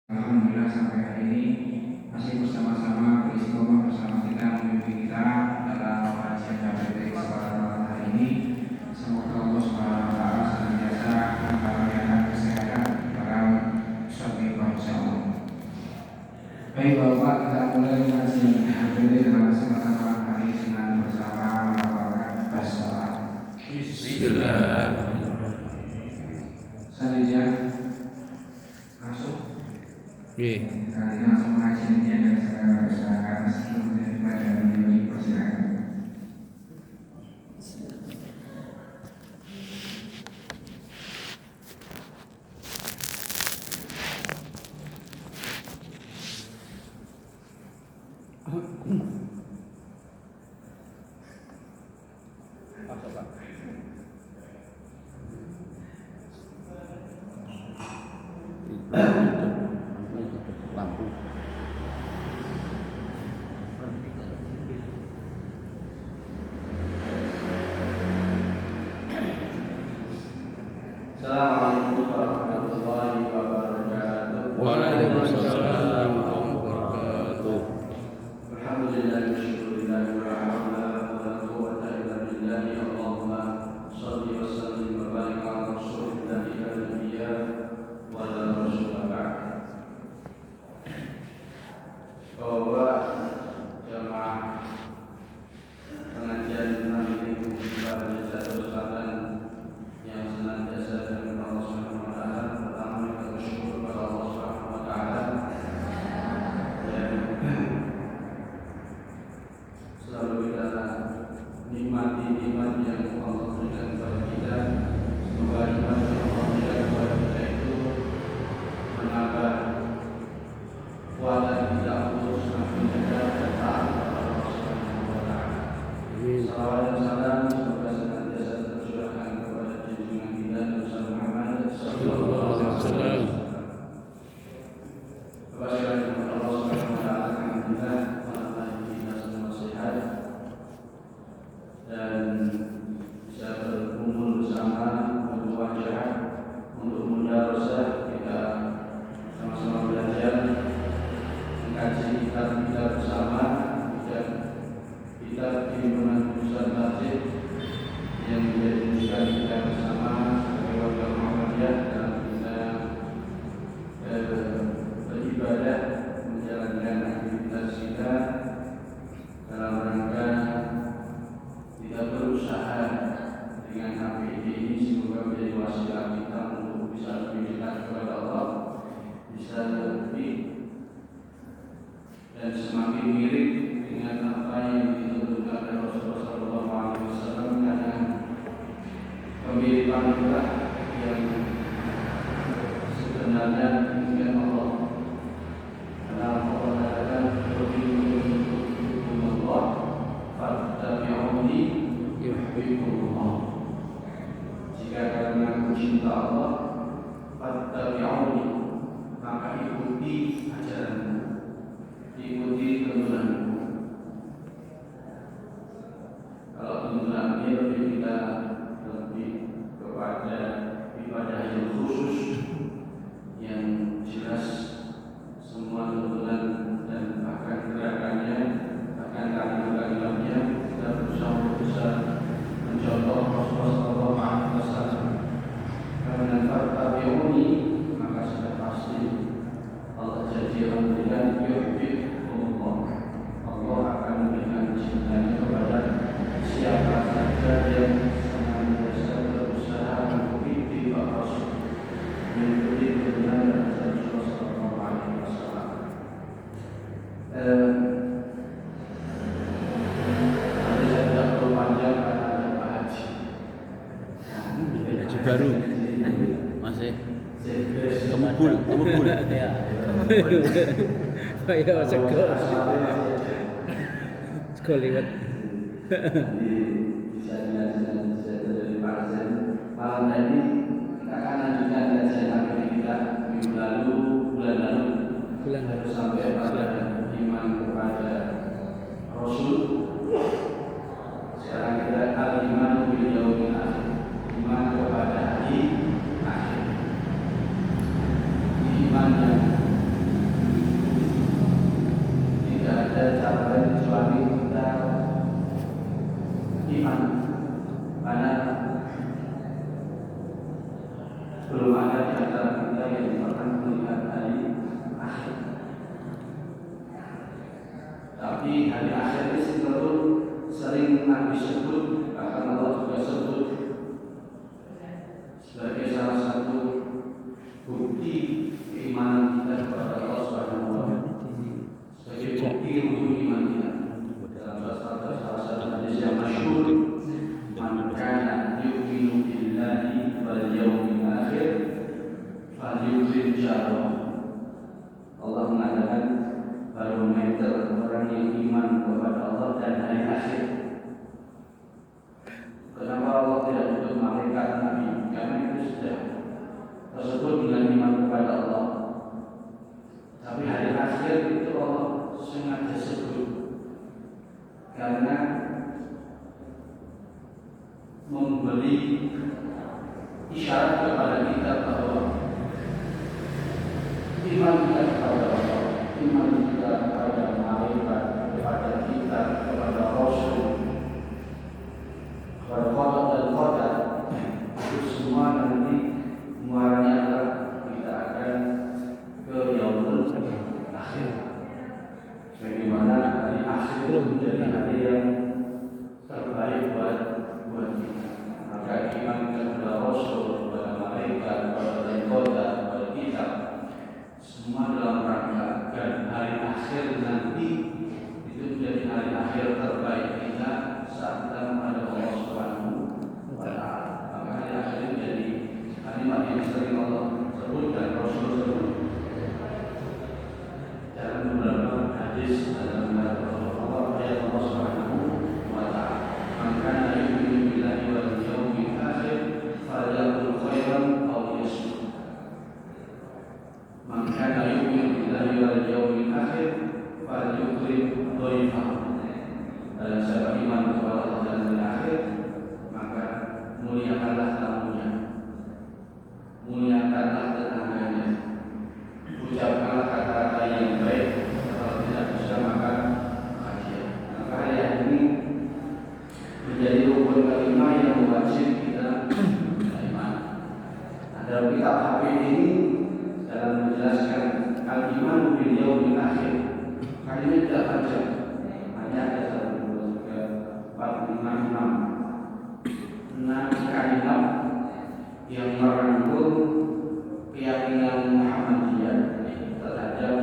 Alhamdulillah sampai hari ini masih bersama-sama beristiqomah bersama kita memimpin kita dalam kajian KPT pada malam hari ini. Semoga Allah Subhanahu wa taala senantiasa mengaruniakan kesehatan para ustadz insya Allah. Baik Bapak, kita mulai kajian KPT dengan kesempatan malam hari dengan bersama melakukan basmalah. Bismillah. Selanjutnya masuk. Kali langsung mengaji ini ada silakan sebelum daripada menjadi persilakan. Assalamualaikum warahmatullahi wabarakatuh. Waalaikumsalam warahmatullahi wabarakatuh. Alhamdulillah syukurillah wa la quwwata illa billah. Allahumma shalli wa sallim wa barik ala rasulillah al-anbiya wa la rasul ba'd. Bahwa jamaah pengajian nanti pada jatuh selatan yang senantiasa dengan Allah Subhanahu wa taala. Pertama kita bersyukur kepada Allah Subhanahu wa taala dan selalu kita nikmati nikmat yang Allah berikan kepada kita. Semoga nikmat yang Allah berikan kepada kita itu menambah kuatan kita untuk semakin dekat dan taat kepada Allah Subhanahu wa taala. Salawat dan salam semoga senantiasa tercurahkan kepada junjungan kita Nabi Muhammad sallallahu alaihi wasallam. Kepada Allah Subhanahu wa taala, alhamdulillah malam kita semua sehat dan bisa berkumpul bersama berwajah untuk mudarasah kita sama-sama belajar mengkaji kitab kita bersama dan kitab himpunan Pusat Masjid yang menjadikan kita bersama sebagai warga Muhammadiyah dalam kita beribadah menjalankan aktivitas kita dalam rangka kita berusaha dengan APD ini semoga menjadi wasilah kita untuk bisa lebih dekat kepada Allah, bisa lebih dan semakin mirip dengan apa yang ditentukan oleh Rasulullah sallallahu alaihi wasallam, karena kemiripan itulah yang sebenarnya diinginkan Allah. Karena Allah katakan yuhibbukumullah fattabi'uni yuhibbukumullah. Jika kalian mengaku cinta Allah, fattabi'uni, maka ikuti ajaranku, ikuti tuntunanku. Kalau tuntunan ini lebih kita lebih kepada ibadah yang khusus, yang jelas semua tuntunan dan bahkan gerakannya, bahkan kalimat-kalimatnya kita berusaha untuk bisa mencontoh Rasulullah sallallahu alaihi wasallam. Karena fattabi'uni, maka sudah pasti Allah janji akan memberikan yuhibbukumullah. Allah akan memberikan cintanya kepada siapa saja yang senantiasa berusaha mengikuti Rasul, mengikuti tuntunan dan ajaran Rasulullah sallallahu alaihi wasallam. Nanti saya tidak perlu panjang karena ada Pak Haji. Haji baru masih kemubul ya. Kayak sekolah lewat. Bisa dengan dari Pak Haji. Malam tadi kita akan lanjutkan kajian agama kita minggu lalu, bulan lalu sampai pada iman kepada Rasul. Sekarang kita al-iman bil yaumil akhir, iman kepada hari akhir. Iman yang Tapi hari akhir ini cenderung sering Nabi sebut, bahkan Allah juga sebut sebagai salah satu bukti keimanan kita kepada Allah Subhanahu wa Ta'ala, sebagai bukti untuk iman kita. Dalam salah satu hadis yang masyhur, "Man kana yu'minu billahi wal yawmil akhir falyukrim jarahu." Allah mengatakan barometer orang yang iman kepada Allah dan hari akhir. Kenapa Allah tidak menyebut malaikat Nabi? Karena itu sudah tersebut dengan iman kepada Allah. Tapi hari akhir itu Allah sengaja sebut karena memberi isyarat kepada kita bahwa iman kita kepada Allah, iman kita kepada malaikat, kepada kita, kepada Rasul, kepada qada dan qadar, itu semua nanti muaranya adalah kita akan ke yaumul akhir. Bagaimana hari akhir itu menjadi hari yang terbaik buat kita. Maka iman kita kepada Rasul, kepada malaikat, kepada qadar, kepada kita, semua dalam rangka dan hari akhir nanti itu menjadi hari akhir terbaik kita saat kita menghadap Allah Subhanahu wa Ta'ala. Maka hari akhir ini menjadi kalimat yang sering Allah sebut dan Rasul sebut dalam beberapa hadis dalam Allah ayat Allah Subhanahu wa Ta'ala. Maka yu'minu billahi wal yawmil akhir falyaqul khairan aw liyasmut. Man kana yu'minu billahi wal yawmil akhir falyukrim dhaifahu. Dan siapa iman kepada Allah dan hari akhir, maka muliakanlah tamunya, muliakanlah tetangganya, ucapkanlah kata-kata yang baik. Kalau tidak bisa maka bahagia. Maka ayat ini menjadi rukun kelima yang wajib kita iman. Dalam kitab HP ini dalam menjelaskan al-iman bil yaumil akhir, kalimat tidak panjang, hanya ada 1, 2, 3, 4, 5, 6 kalimat yang merangkul keyakinan Muhammadiyah terhadap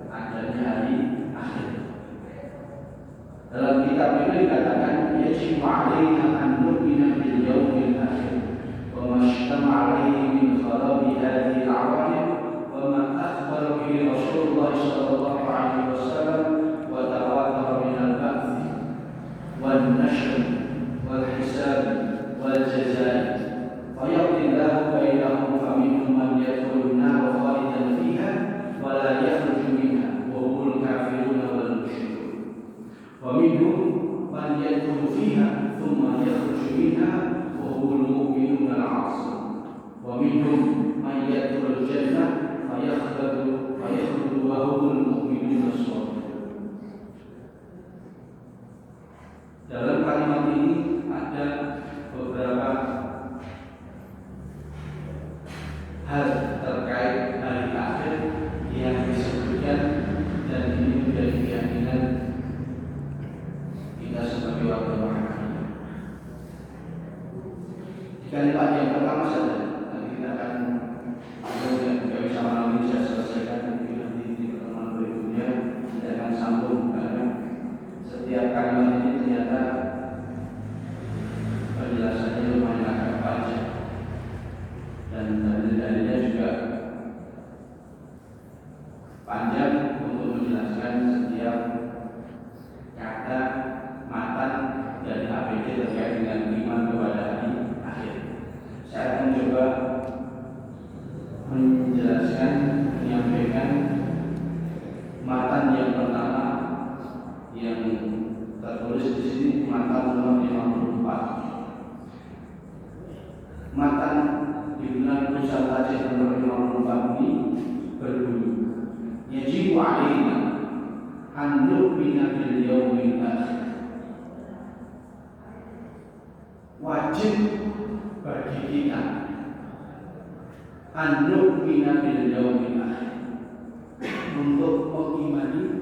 adanya hari akhir. Dalam kitab ini dikatakan yajibu 'alaina an nu'mina bil yaumil akhir wa ma ishtama'a 'alaihi min kharabi hadhihi al-'awalim وما أخبر به رسول الله صلى الله عليه وسلم وتواتر من البعث والنشر والحساب والجزاء فيقضي الله بينهم فمنهم من يدخل النار خالدا فيها ولا يخرج منها وهم الكافرون والمشركون ومنهم من يدخل فيها ثم يخرج منها وهم المؤمنون العاصون ومنهم من يدخل الجنة فيخلد وهم المؤمنون الصالحون. Dalam kalimat ini ada beberapa hal terkait hari akhir yang disebutkan dan ini menjadi keyakinan kita sebagai warga Muhammadiyah. Di kalimat yang pertama saja nanti kita akan jika bisa malam ini saya selesaikan nanti di pertemuan berikutnya kita akan sambung karena setiap kalimat ini ternyata penjelasannya lumayan agak panjang dan dalil-dalilnya juga panjang untuk menjelaskan setiap kata matan dari APD terkait dengan iman kepada hari akhir. Saya akan coba menjelaskan, menyampaikan matan yang pertama yang tertulis di sini, matan nomor 54. Matan di bulan Pusat Aceh nomor 54 ini berbunyi, yajibu 'alaina an nu'mina bil yaumil akhir. Wajib bagi kita an nu'mina bil yaumil akhir, untuk mengimani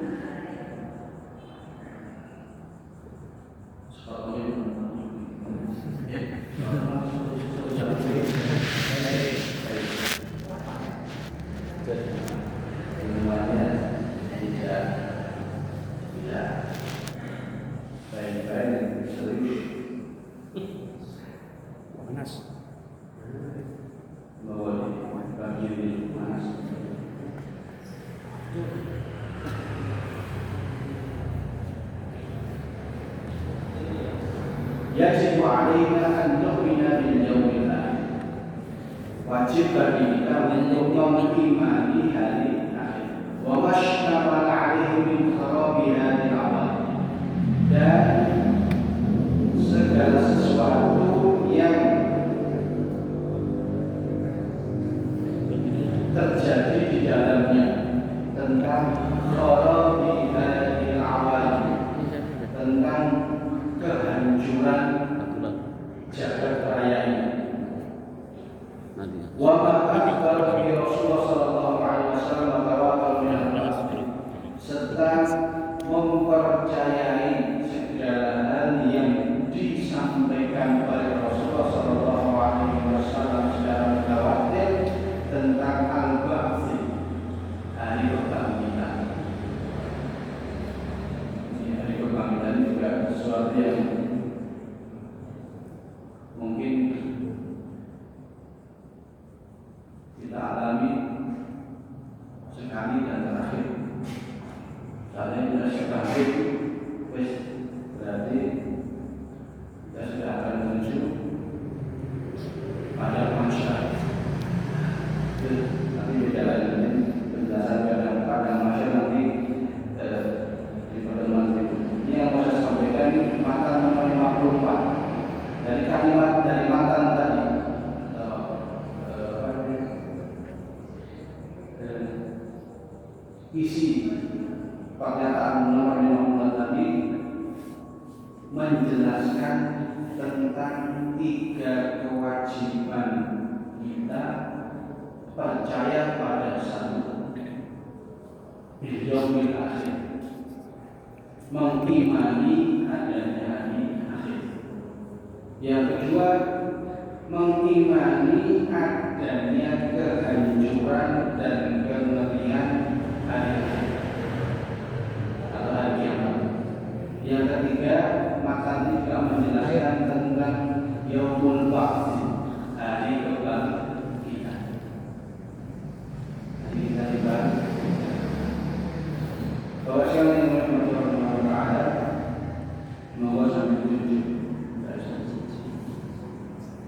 Yajibu alaina an nu'mina bil yaumil akhir. Wajib bagi kita untuk mengimani hari akhir. Wa mashtama alaihi min kharabi hadhihi al-amal. Dan segala sesuatu yang terjadi di dalamnya tentang kharabi hadhihi al-amal, tentang kehancuran jagat raya ini. Wa ma akhbar bi Rasulullah sallallahu alaihi wasallam wa tawakkal min al-nas, serta mempercayai segala hal yang disampaikan oleh Rasulullah sallallahu alaihi wasallam secara mutawatir tentang al-ba'ts, hari kebangkitan. Hari kebangkitan juga sesuatu yang mungkin kita alami sekali dan terakhir. Kalau kita sekali, berarti kita sudah akan menuju pada masyarakat. Nanti beda lagi penjelasan pada masyarakat nanti di pertemuan berikutnya. Ini yang mau saya sampaikan matan nomor 54 dari kalimat dari matan tadi. Isi pernyataan nomor 50 tadi menjelaskan tentang 3 kewajiban kita percaya pada satu yaumil akhir, mengimani adanya hari akhir. Yang kedua, mengimani adanya kehancuran dan kengerian hari akhir atau hari kiamat. Yang ketiga, matan juga menjelaskan tentang yaumul ba'ts, hari kebangkitan. Ini kita dibahas bahwa siapa yang menurut Allah nomor sampai 7.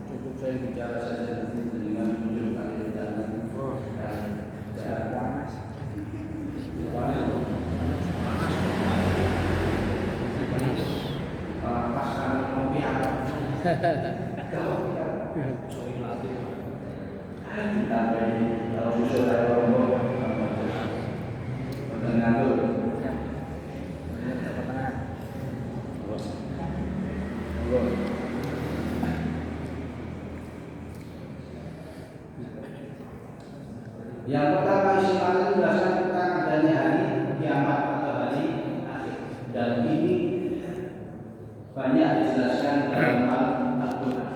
Cukup saya bicara saja dengan 7 kali jalan. Yang pertama Islam itu menjelaskan tentang adanya hari kiamat atau hari akhir, dan ini banyak dijelaskan dalam Al-Quran.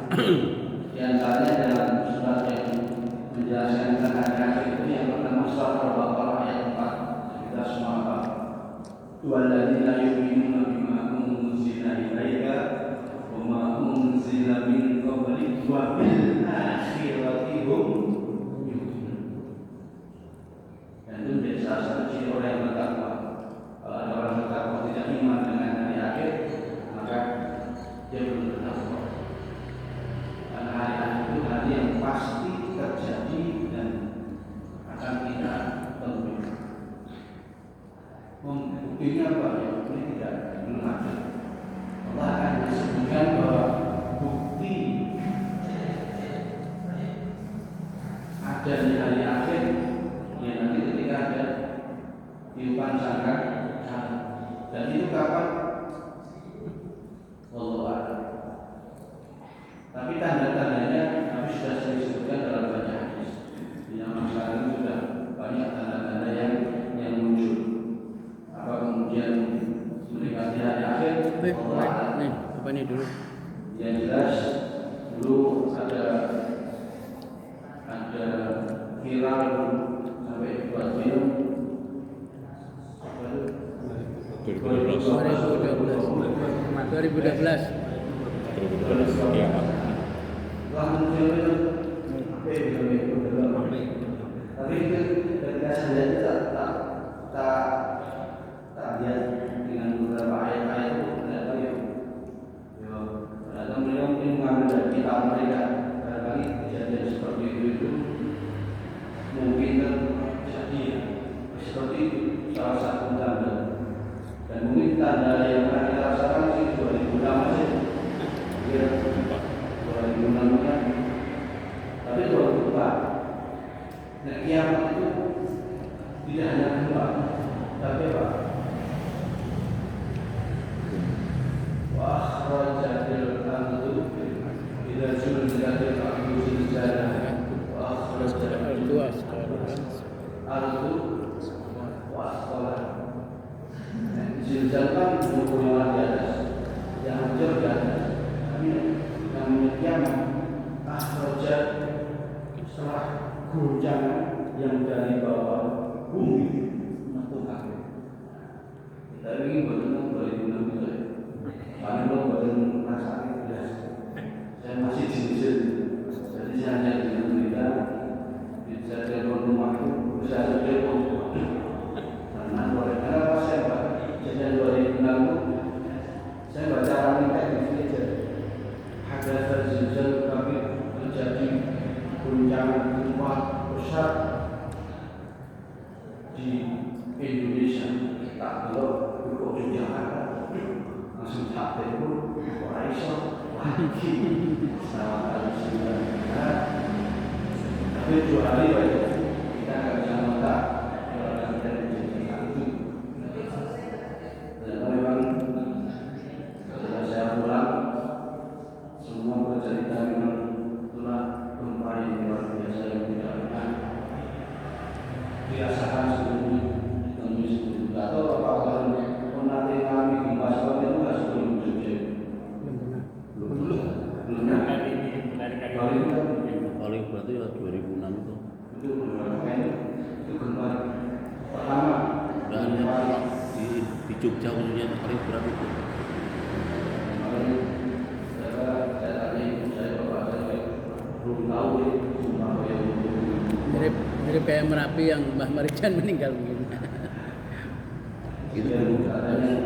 Di antaranya dalam surat yang menjelaskan tentang hari akhir itu yang pertama surat Al-Baqarah ayat 4. Kita semua paham. Walladzina yu'minuna bima unzila ilaika wa ma unzila min qablika wa bil akhirati hum yuqinun. Dan itu menjadi salah satu ciri orang yang bertakwa. Kalau ada orang bertakwa tidak iman dengan hari akhir, maka dia belum bertakwa. Karena hari akhir itu hari yang pasti terjadi dan akan kita temui. Buktinya apa? Ya, ini tidak belum ada. Allah akan disebutkan bahwa bukti ada di hari akhir, ya nanti ketika ada tiupan sangka, dan itu kapan? Wallahu a'lam. Tapi tanda-tandanya kami sudah sering sebutkan dalam banyak hadis. Di zaman sekarang sudah banyak tanda-tanda yang muncul. Apa kemudian mendekati hari akhir? Nih, apa ini dulu? Yang jelas dulu ada viral sampai buat film 2012. Tapi itu ketika saya lihat tak salah satu tanda. Dan mungkin tanda yang pernah kita rasakan di 2006 aja. Ya, 2006 kan. Tapi 2004. Nah, kiamat itu tidak hanya gempa, tapi apa? Wa akhrajatil ardu ila zulzilatil ardu zilzalaha wa akhrajatil ardu wa asqalaha. Zilzal kan bergulungan di atas, yang hancur di atas. Tapi yang kiamat akhrajat setelah guncangan yang dari bawah bumi menentukan. Kita ingin bertemu 2006 itu ya. Karena belum bertemu rasa jelas. Saya masih jujur. Jadi saya hanya dengan berita bisa telepon rumahku, bisa telepon. Karena pas saya kejadian 2006 saya baca Al-Quran di Twitter. Ada zilzal kami terjadi guncangan gempa besar di Indonesia. Tak belok di Jakarta langsung tak telepon Aisyah lagi selamat hari tapi 2 hari aja kita nggak bisa mentak kalau dari cerita itu. Dan memang setelah saya pulang semua bercerita memang itulah gempa yang luar biasa yang tidak pernah dirasakan sebelumnya. Tidak tahu apakah pernah mengalami gempa seperti itu nggak sebelum Jogja? Belum. Paling berarti 2006 itu. Itu gempa pertama. Dan di Jogja khususnya paling berat itu. Mirip kayak Merapi yang Mbah Marijan meninggal mungkin. Gitu katanya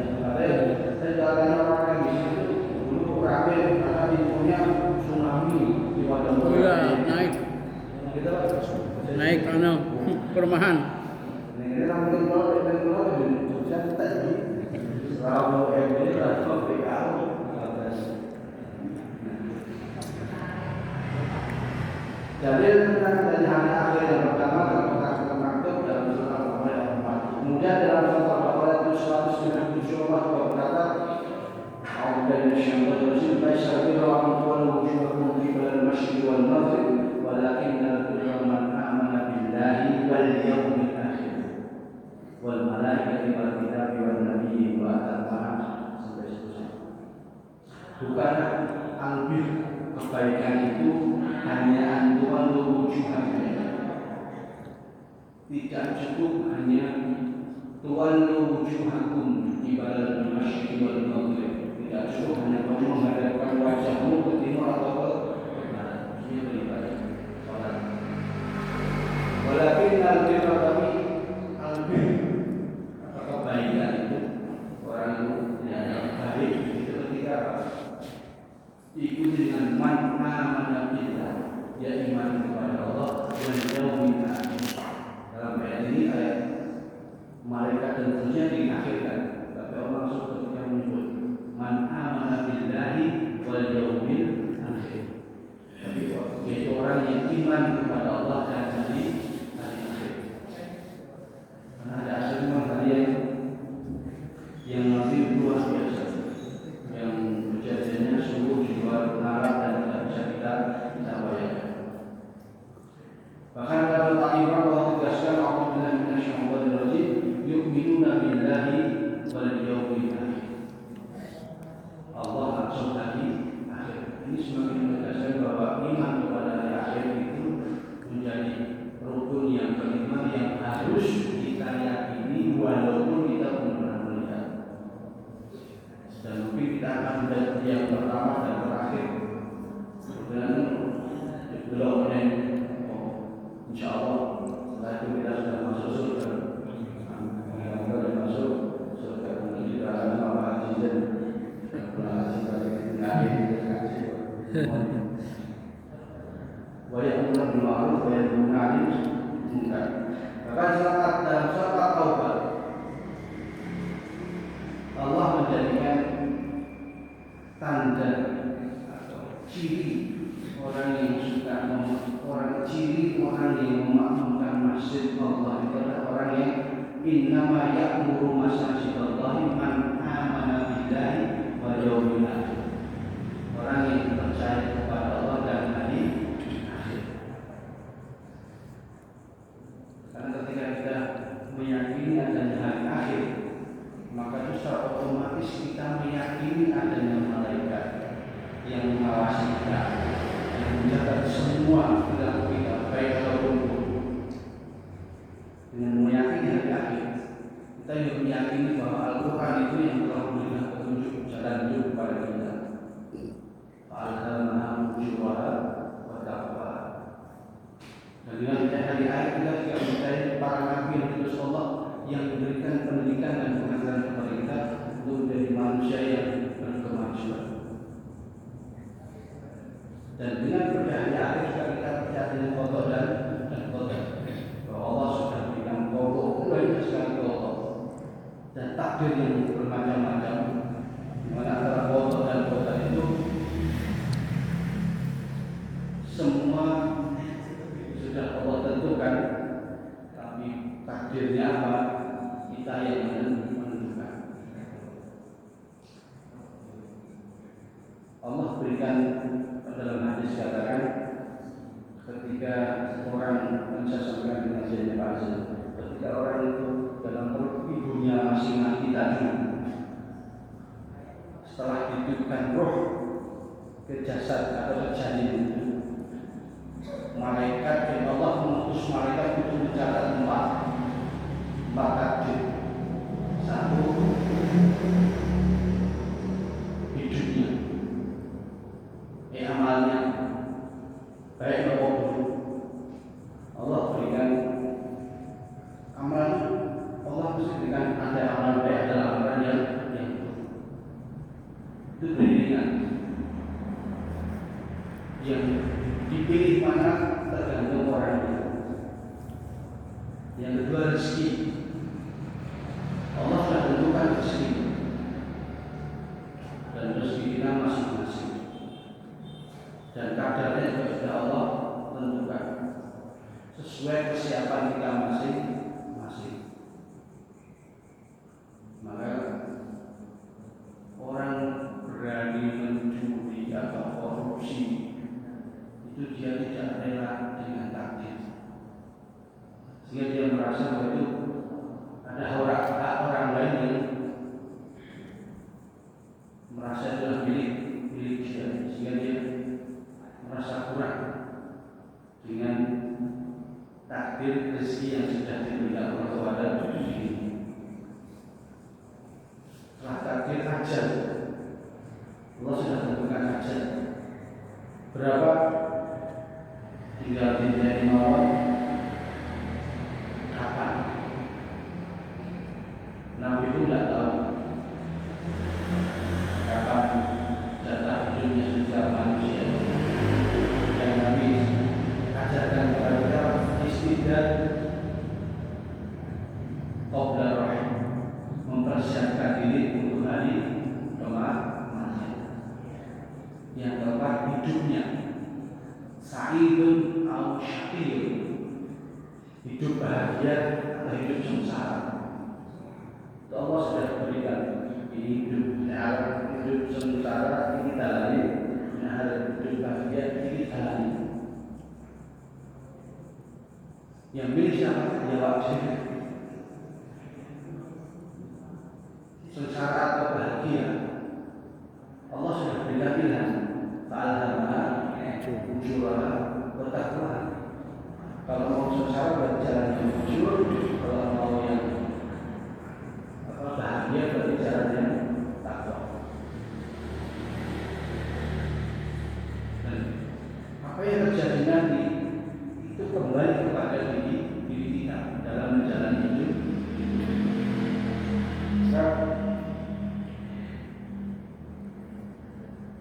orang di situ dulu rame karena infonya tsunami di Padang. Oh iya, naik perumahan. Ini mungkin kalau di Jogja tadi Rabu ini lah PKU. Jadi dari hari akhir yang pertama termaktub dalam surah Al-Baqarah 4. Kemudian dalam surah Al-Baqarah 197 Allah berkata, "A'udzu billahi laisa birra an tuwallu wujuhakum qibala al-masyriqi wal maghrib, walakinnal birra man amana billahi wal yawmil akhir wal malaikati wal kitabi wan nabiyyi wa atal mal." Sampai seterusnya. Bukan albir kebaikan itu hanya antuan wujuhan. Tidak cukup hanya tuan wujuhakum ibarat masyriq wal maghrib. Tidak cukup hanya kamu menghadapkan wajahmu ke timur atau ke barat. Ini beribadah salat. Walakin al-birra kami albir kebaikan itu orang yang baik itu ketika ikuti dengan mana kita ya iman kepada Allah dan yaumil akhir. Dalam ayat ini ayat malaikat dan seterusnya diakhirkan, tapi Allah langsung ketika menyebut man amana billahi wal yaumil akhir. Jadi yaitu orang yang iman kepada Allah dan hari akhir. Karena ada asal hari yang lebih luar biasa, yang kejadiannya sungguh di luar nalar dan tidak bisa kita bayangkan. Bahkan dalam ta'ifah Allah tegaskan a'udzubillahi minasyaitonir rajim yu'minuna billahi wal yawmil akhir. Allah langsung lagi akhir. Ini semakin menegaskan bahwa iman kepada hari akhir itu menjadi rukun yang kelima yang harus kita yakini walaupun kita belum pernah melihat. Dan mungkin kita akan melihat yang pertama dan terakhir. Dan belum insya Allah setelah itu kita sudah masuk surga. Kita sudah masuk surga. Kita akan haji dan haji bagi banyak orang bermakhluk banyak mengalir. Bahkan dalam surat Taubat tanda atau ciri orang yang suka ciri orang yang memakmurkan masjid Allah itu adalah orang yang innama ya'muru masajidallahi man amana billahi wal yawmil akhir. Orang yang percaya kepada Allah dan hari akhir. Karena ketika kita meyakini adanya hari akhir, maka itu secara otomatis kita meyakini adanya malaikat yang mengawasi kita, yang menjaga semua perilaku kita, baik ataupun buruk. Dengan meyakini hari akhir, kita juga meyakini bahwa Al-Quran itu yang telah memberikan petunjuk jalan hidup kepada kita. Al-Quran ujuraha wa taqwa. Dan dengan kita hari akhir kita juga percaya para nabi yang diutus Allah yang memberikan pendidikan dan pengajaran kepada kita untuk menjadi manusia yang berkemajuan. Dan dengan percaya akhir juga kita percaya dengan qada dan qadar. Bahwa Allah sudah berikan qada banyak sekali qada dan takdir yang bermacam-macam. Di mana antara qada dan qadar itu semua sudah Allah tentukan, tapi takdirnya apa kita yang menentukan. Allah berikan dalam hadis katakan ketika orang mensampaikan pengajiannya Pak Azza, ketika orang itu dalam perut ibunya masih mati tadi, setelah dihidupkan roh ke jasad atau ke janin itu, malaikat dan Allah mengutus malaikat untuk mencatat empat takdir. Satu, hidupnya, amalnya, baik maupun buruk. Allah berikan amalan, Allah mesti berikan ada amalan baik, ada amalan yang buruk. Itu beriringan. Yang dipilih mana tergantung orangnya. Yang kedua, rezeki. Allah sudah tentukan rezeki, dan rezeki kita masing-masing, dan kadarnya juga sudah Allah tentukan sesuai kesiapan kita masing-masing. Maka orang berani mencuri atau korupsi itu dia tidak rela dengan takdir, sehingga dia merasa bahwa itu ada orang lain yang merasa itu milik dia, sehingga dia merasa kurang dengan takdir rezeki yang sudah diberikan Allah kepada diri. Setelah takdir ajal, Allah sudah tentukan ajal berapa, tinggal dilihat mawar kapan. Nabi itu tidak tahu kapan jatah hidupnya secara manusia. Dan Nabi ajarkan kepada kita istidad qabla rahim, mempersiapkan diri untuk hari kematian. Yang keempat, hidupnya sa'idun au syaqiyun, hidup bahagia atau hidup sengsara. Itu Allah sudah berikan. Ini hidup sengsara ini jalani, hidup bahagia ini jalani. Yang milih siapa? Jawab sendiri. Sengsara atau bahagia, Allah sudah berikan pilihan. Ta'alhamah ujuraha wa taqwa. Kalau mau sengsara berarti jalan yang jujur, kalau mau yang bahagia berarti jalan yang takwa. Dan apa yang terjadi nanti itu kembali kepada diri kita dalam menjalani hidup.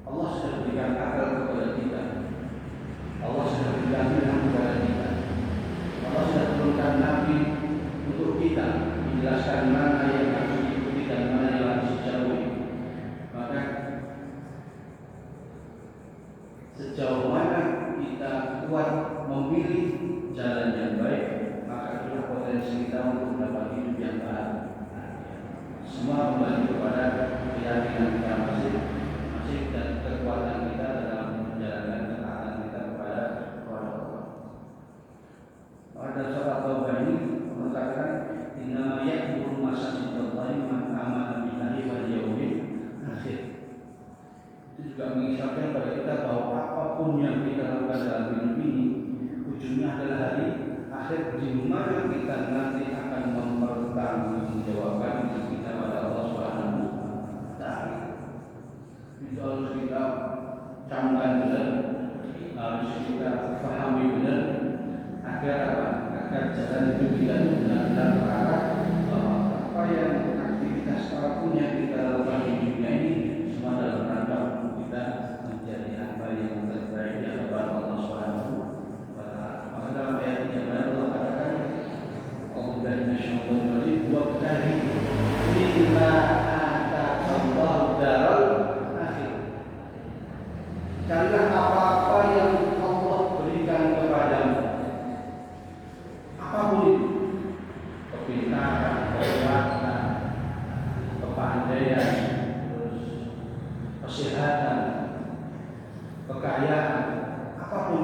Allah sudah berikan akal kepada kita, Allah sudah berikan ilham kepada kita, Allah sudah turunkan Nabi untuk kita menjelaskan mana yang harus diikuti dan mana yang harus dijauhi. Maka juga mengisahkan kepada kita bahwa apapun yang kita lakukan dalam hidup ini ujungnya adalah hari akhir di mana kita nanti akan mempertanggungjawabkan diri kita pada Allah Subhanahu wa taala. Itu harus kita camkan benar, harus kita pahami benar agar apa? Agar jalan hidup kita itu benar-benar terarah bahwa apa yang aktivitas apapun yang kita lakukan di dunia ini semua dalam rangka kita menjadi hamba yang terbaik di hadapan Allah Subhanahu wa taala. Maka dalam ayat yang lain Allah katakan, "Qul nasyhadu wa billahi inna ataqallahu daral akhir." Carilah apa-apa yang Allah berikan kepadamu, apapun itu, kepintaran, kekuatan, kepandaian, kesehatan, kekayaan, apapun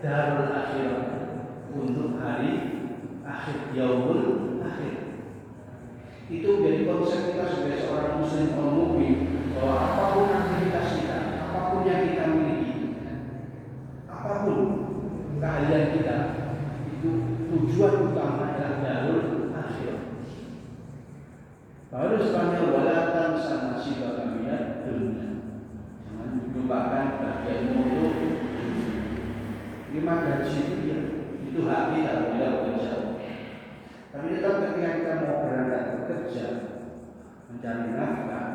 darul akhirat untuk hari akhir, yaumul akhir. Itu menjadi konsep kita sebagai seorang muslim atau mukmin, bahwa apapun aktivitas kita, apapun yang kita miliki, apapun keahlian kita, itu tujuan utama adalah darul akhir. Baru setelahnya walatan sana sibah minat dunia. Jangan lupakan bagian untuk lima gaji itu hak kita tidak bekerja. Tapi tetap ketika kita mau berangkat bekerja mencari nafkah,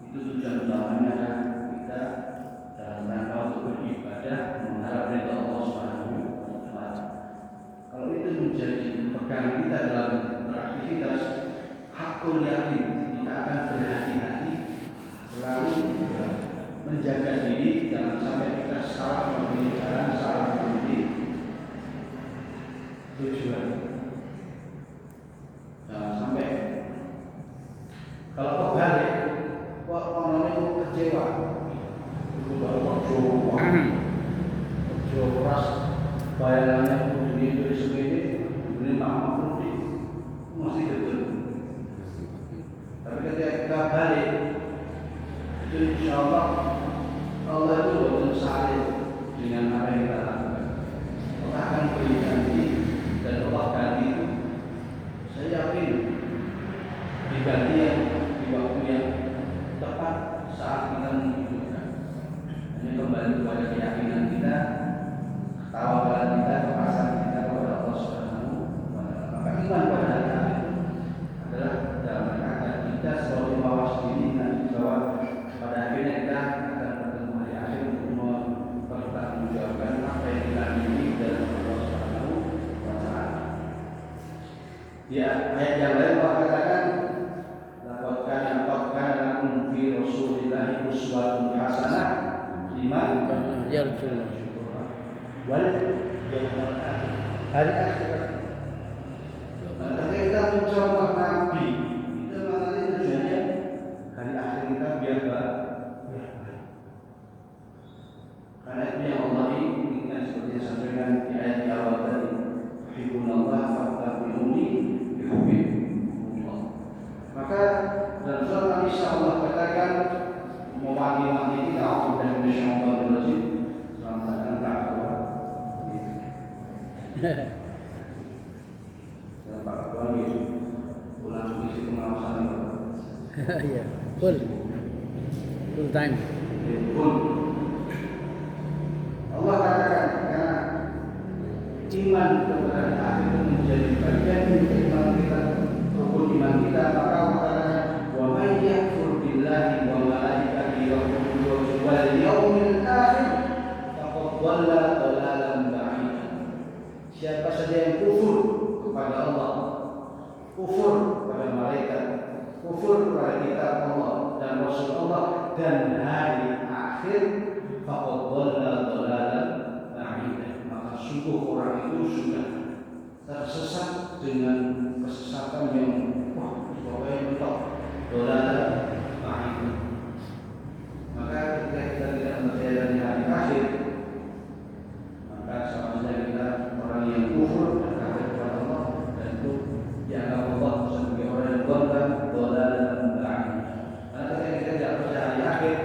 itu tujuan utamanya adalah kita dalam rangka untuk beribadah mengharap ridha Allah Subhanahu wa taala. Kalau itu menjadi pegangan kita dalam beraktivitas, hakul yakin kita akan berhati-hati selalu menjaga diri jangan sampai kita salah memilih jalan, salah memilih tujuan. Jangan sampai kalau kebalik, orangnya kecewa, itu baru kecewa keras, bayangannya dunia itu segini, dunia maaf masih betul. Tapi ketika kita balik, itu insya Allah itu betul salib dengan apa yang kita lakukan. Allah akan beri ganti dan Allah ganti itu, saya yakin diganti yang di waktu yang tepat saat kita menghidupkan. Hanya kembali kepada keyakinan kita, tawakkal kita, kepastian kita kepada Allah Subhanahu wa taala. Maka iman pada hari itu adalah dalam rangka kita selalu mawas diri dan bahwa pada akhirnya kita akan bertemu hari akhir untuk mempertanggungjawabkan apa yang kita miliki dalam Allah Subhanahu wa taala. Di ayat yang lain Allah katakan, laqad kana lakum fi Rasulillahi uswatun hasanah liman yarjuna wal yawmal akhir. Hari akhirat. Ketika kita mencontoh Nabi, itu nanti tujuannya hari akhir kita biar baik. Karena itu yang Allah inginkan seperti yang disampaikan di ayat di awal tadi. Hibunallah fattabi'uni yuhibbukumullah. Maka dalam surat An-Nisa Allah katakan mewanti-wanti kita untuk dan mensyaitanir rajim. Selamat datang takwa. Pak Ketua gitu, ulang isi pengawasan itu. Iya, full time. Full. Allah katakan karena iman kepada akhir itu menjadi bagian dari iman kita, rukun iman kita, maka Allah katakan wa may yakfur billahi wa malaikatihi wa kutubihi wal yaumil akhir faqad dhalla dhalalan ba'ida. Siapa saja yang kufur kepada Allah, kufur kepada malaikat, kufur kepada kitab Allah dan Rasul Allah dan hari akhir, faqad dhalla dhalalan ba'ida. Maka sungguh orang itu sudah tersesat dengan kesesatan yang pokoknya mentok, dhalalan ba'ida. Maka ketika kita tidak percaya di hari akhir, maka sama saja kita orang yang kufur dan kafir kepada Allah, dan itu dianggap Allah sebagai orang yang dhalalan ba'ida. Karena ketika kita tidak percaya hari akhir,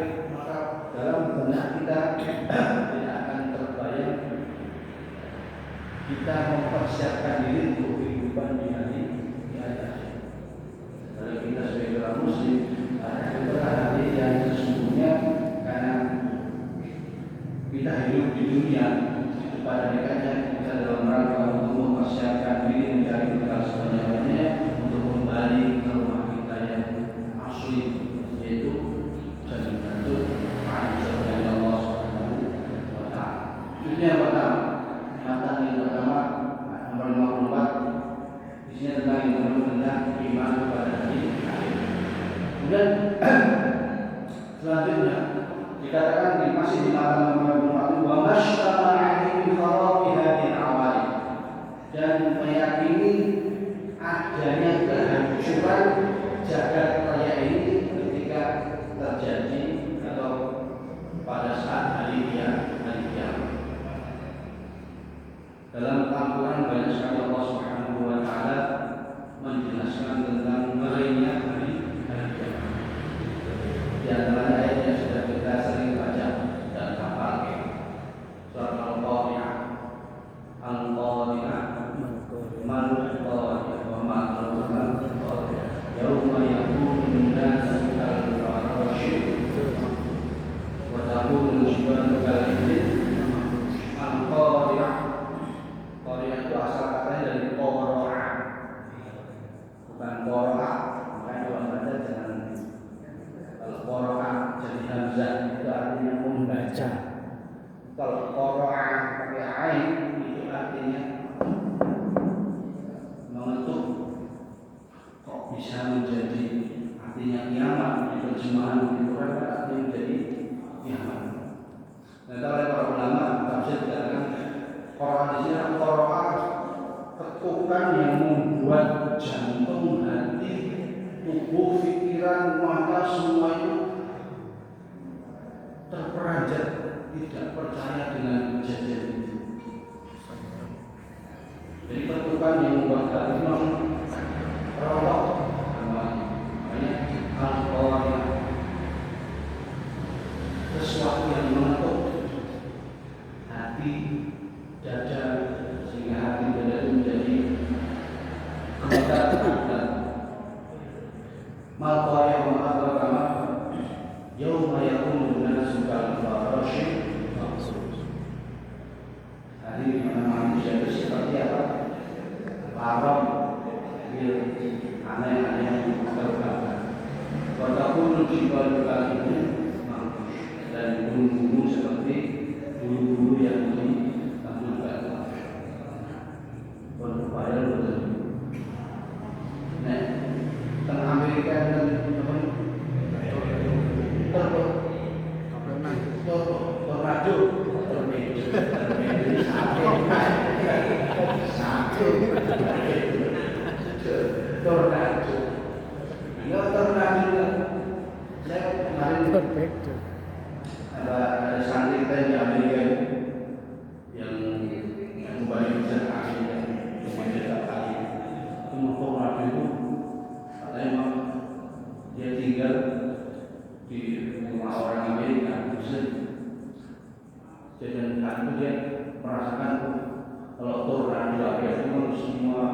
mempersiapkan diri untuk kehidupan di hari akhir. Kalau kita sebagai orang Muslim ada beberapa hadis yang sesungguhnya karena kita hidup di dunia itu pada dekatnya kita dalam rangka untuk mempersiapkan diri mencari bekal sebanyak-banyaknya untuk kembali ke rumah kita yang asli, yaitu jadi bentuk dari Allah Subhanahu wa Ta'ala. Itu yang pertama. Matan yang pertama nomor 54 isinya tentang yang perlu tentang iman kepada hari akhir. Kemudian selanjutnya dikatakan masih di matan nomor 54 wa mashtama alaihi kharabi hadhihi al-awali, dan meyakini adanya kehancuran jagat raya ini ketika terjadi atau pada saat hari kiamat. Dalam Al-Quran banyak sekali Allah Subhanahu wa Ta'ala menjelaskan tentang ngerinya hari kiamat. Di antara ayat yang sudah kita sering baca dan hafal, surat Al-Qari'ah, Al-Qari'ah, Mal-Qari'ah, wa Mal-Qari'ah, Yauma yakunu an-nasu kal-farashil, wa takunu al-jibalu kal-'ihn. Al-Qari'ah, Qari'ah itu asal katanya dari qara'a, bukan qara'a. Makanya kalau baca jangan, kalau qara'a jadi hamzah itu artinya membaca. Kalau qara'a pakai ain itu artinya mengetuk. Kok bisa menjadi artinya kiamat? Di terjemahan di Quran artinya menjadi kiamat. Nah, oleh para ulama tafsir dikatakan Qara'a di sini qara'a ketukan yang membuat jantung, hati, tubuh, pikiran, mata semua itu terperanjat, tidak percaya dengan kejadian itu. Jadi ketukan yang membuat hati rontok namanya. Makanya Al-Qari'ah, sesuatu yang mengetuk hati, dada, sehingga hati dada itu menjadi gemetar. Mal-Qari'ah wa ma yauma yakunu an-nasu kal-farashil mabsus. Hari di mana manusia itu seperti apa? Larang, aneh-aneh yang terbakar. Wa takunu al-jibalu kal-'ihn dan gunung-gunung seperti bulu-bulu yang ditandurkan. Berupaya betul. Nah, tengah Amerika dan tornado, saya kemarin ada santri kita di Amerika yang kembali bisa kasih yang setiap kali tornado itu katanya memang dia tinggal di rumah orang Amerika, jadi saat itu dia merasakan kalau tornado lagi itu semua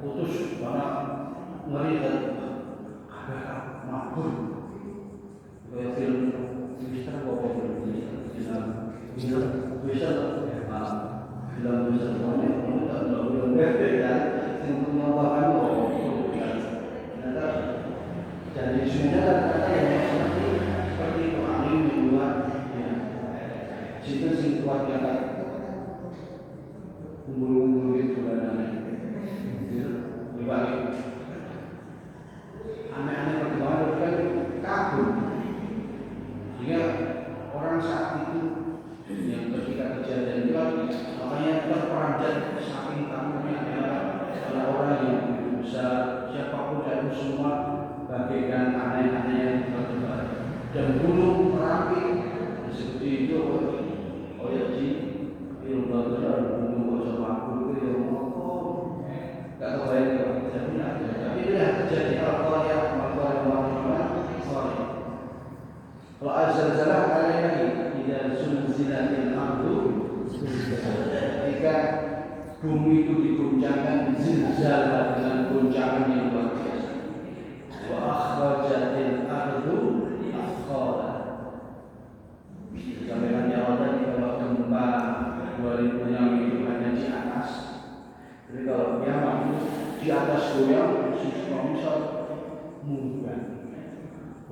putus karena ngeri dan ada mabur. Kayak film Mister Bobo film semuanya kita belum berbeda yang menambahkan ternyata jadi sudah kata yang seperti itu angin membuat situ sing kuat yang umbul-umbul itu dan dibalik aneh-aneh perkembangan kan kabur. Sehingga orang saat itu yang ketika kejadian itu makanya terperanjat saking takutnya ada orang yang bisa siapapun dan semua bagaikan aneh-aneh yang terjadi dan gunung Merapi seperti itu oleh ji ilmu gunung bocor makhluk itu yang ngomong nggak kebayang tapi itu yang terjadi Al-Qari'ah kalau azal-zalah kalian lagi tidak zulzilatil ardu ketika bumi itu diguncangkan zilzal dengan guncangan yang luar biasa. Wa akhrajatil ardu athqala. Sampai di awal tadi kalau gempa 2000 yang itu hanya di atas. Jadi kalau kiamat itu di atas goyang, semua bisa mundur.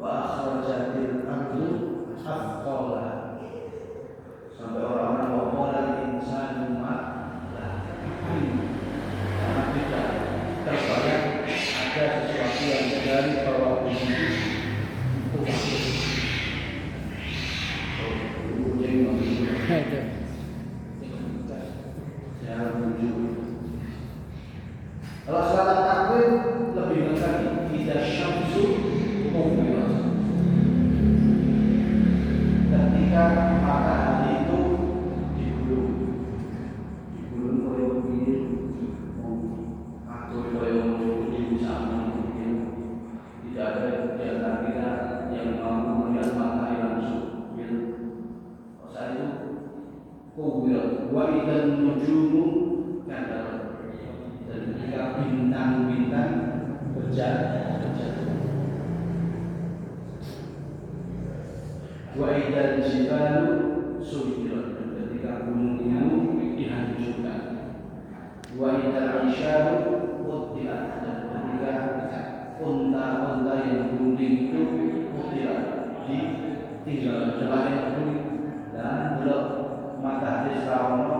Wa akhrajatil ardu athqala. Sampai orang-orang waqala insanu ma karena tidak terbayang ada sesuatu yang dari bawah bumi itu kalau salat takwil lebih lengkap tidak syamsu kuwirat ketika matahari itu digulung oleh begini atau oleh di sana tidak ada di antara kita yang mampu melihat matahari langsung. Saat itu kuwirat wa idzan nujumu kadar dan ketika bintang-bintang berjalan wa idzal jibalu suyirat ketika gunung-gunung dihancurkan wa idzal isyaru utilat dan ketika unta-unta yang berunding itu utilat ditinggal selain itu dan belum matahari selawana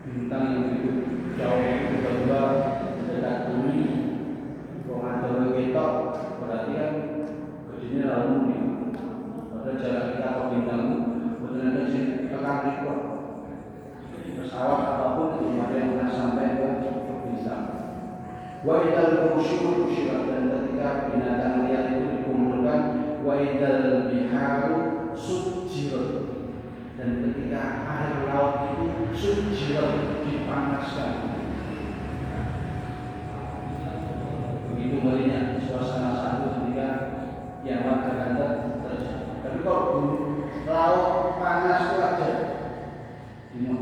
bintang yang begitu jauh tiba-tiba dekat bumi pengatur ketok berarti kan begini lalu nih pada jarak kita ke bintang betul ada sih tekan ikut pesawat apapun belum ada yang pernah sampai ke bintang. Wa idal khusyur dan ketika binatang liar itu dikumpulkan wa idal biharu sujirat dan ketika air laut itu sujirat dipanaskan. Begitu melihatnya suasana saat itu ketika kiamat akan terjadi. Tapi kalau laut panas itu aja,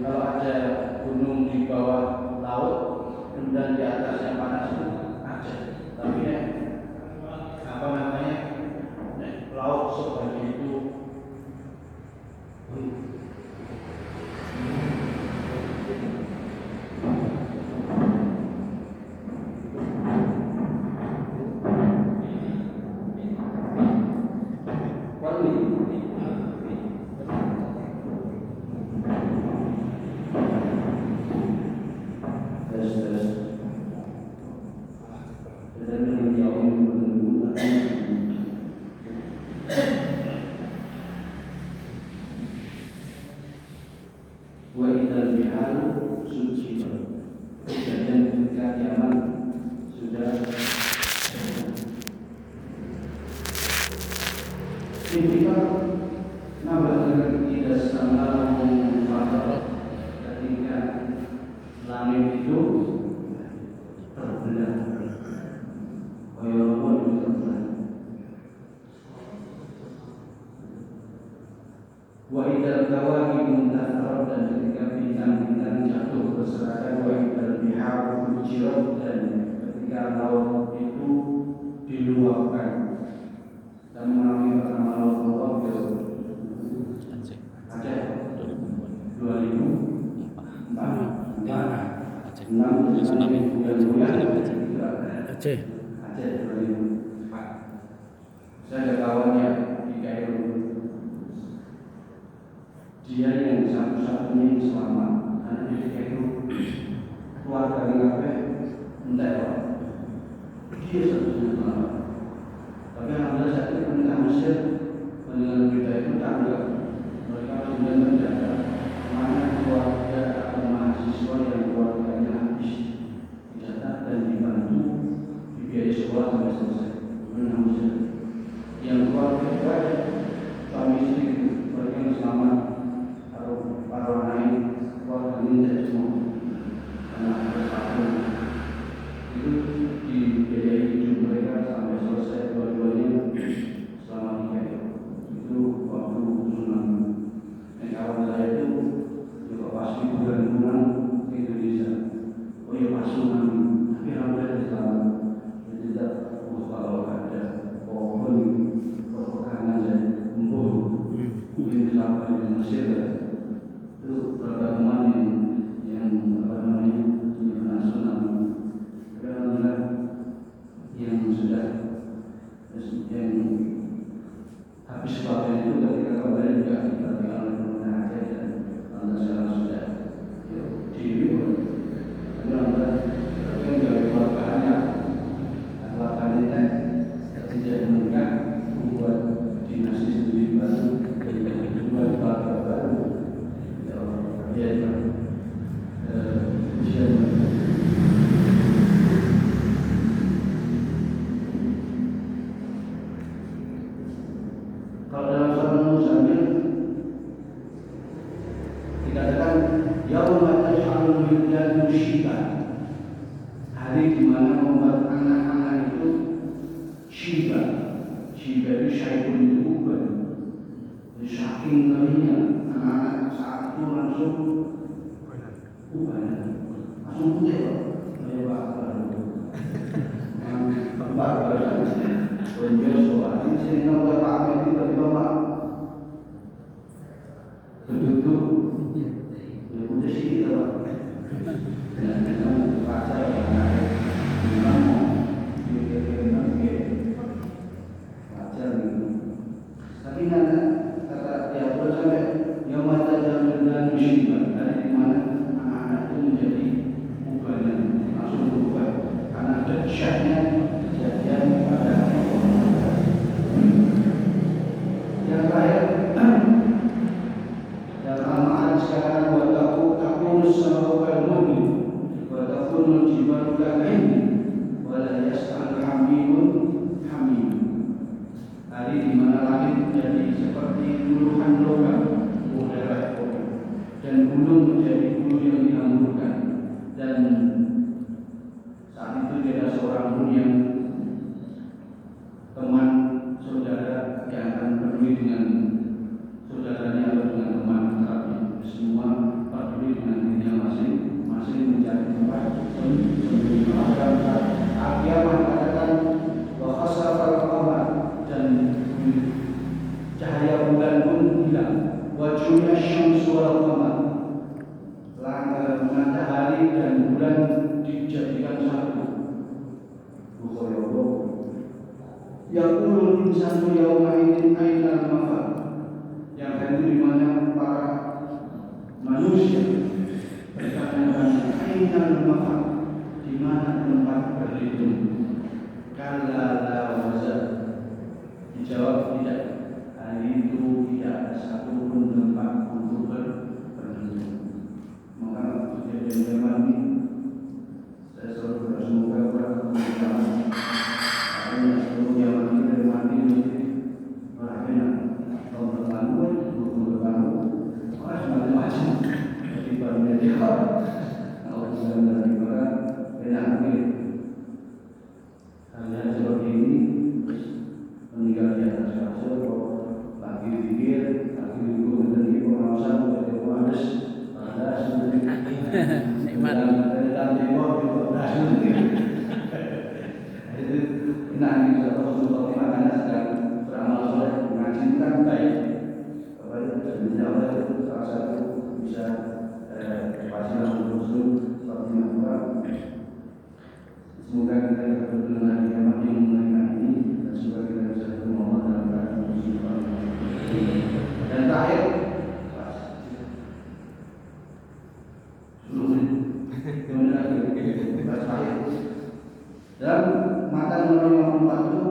kalau ada gunung di bawah laut dan di atas yang panas itu aja. Tapi ya, apa namanya, laut sebagai itu wa idal biharu sujirat. Kejadian ketika kiamat sudah intikan nambah tidak sama memfaharat ketika langit itu terbelah koyolong itu terbelah wa idal kawaki muntafarat dan ketika bintang-bintang jatuh berserakan wa idal biharu fujirat dan ketika laut itu diluapkan dan mengalami pertama laut Aceh 2004 tsunami Aceh. Aceh 2004. Saya ada kawannya di Kairo. Dia yang satu-satunya yang selamat karena di Kairo keluar dari kafe entek. Dia satu-satunya selamat. Tapi alhamdulillah saat ini pemerintah Mesir mendengar berita itu tanggap. Mereka sudah menjaga mana keluarga atau mahasiswa yang keluarganya habis dicatat dan dibantu dibiayai sekolah sampai selesai. Pemerintah Mesir yang keluarga baik suami istri mereka yang selamat atau para lain keluarga ini tidak semua karena ada satu itu dibiayai hidup mereka sampai selesai dua-duanya selama 3 tahun. Itu waktu tsunami. Kawan saya itu juga pasti bulan-bulan Indonesia sebab itu ketika kembali juga kita tinggal mengenai aja dan anda sekarang sudah TV tapi anda tapi dari keluarganya keluarganya tidak meningkat membuat dinasti sendiri baru membuat keluarga baru ya kalau dalam surat Muzammil dikatakan yauma taj'alul wildanu syiban, hari di mana membuat anak-anak itu syiban. Syiban itu syaibun itu uban. Jadi saking ngerinya anak-anak saat itu langsung uban, langsung putih kok. Kayak Pak Joshua ini sering nomor Pak Ahmed tiba-tiba Pak berduduk ya udah sih kita Pak dan memang baca yang ada memang baca gitu tapi nanti kata ya terus sampai yang mata jalan dan musibah dari dimana anak-anak itu menjadi ubanan langsung berubah karena dahsyatnya kejadian pada yang terakhir dalam Al-Ma'ad sekarang wa takunu as-sama'u kal-mu'min wa takunu al-jibalu kal-'aini wa la yas'al hamimun hamim. Hari di mana langit menjadi seperti luluhan logam udara dan gunung menjadi gunung yang dihamburkan dan saat itu dia ada seorang pun yang teman saudara yang akan peduli dengan saudaranya atau dengan teman akrabnya, semua peduli dengan dirinya masing-masing mencari tempat sembunyi. Al-Qiyamah katakan wa khasafal qamar dan cahaya bulan pun hilang, wa jumi'a syamsu wal qamar, matahari dan bulan dijadikan satu. Bukhari yaqulul insanu yawma idzin ainal mafar, yang hari itu di mana para manusia bertanya ainal mafar, di mana tempat berlindung. Kalla la wazar, dijawab tidak, hari itu tidak ada satu pun tempat untuk berlindung. Maka kejadian zaman ini saya selalu berdoa semoga orang kemudian hanya seperti ini meninggal di atas kasur lagi dipikir lagi duduk menjadi pengawasan menjadi pengawas ada seperti Nikmat. dalam dewa juga itu nanti suatu untuk makanya sedang beramal soleh mengajikan baik apa itu sebenarnya itu salah satu bisa wasilah untuk muslim seperti apa. Semoga kita dapat berkenan hari kiamat yang mengenai ini dan semoga kita bisa bertemu Allah dalam keadaan musibah. Dan terakhir dalam mata nomor 54 itu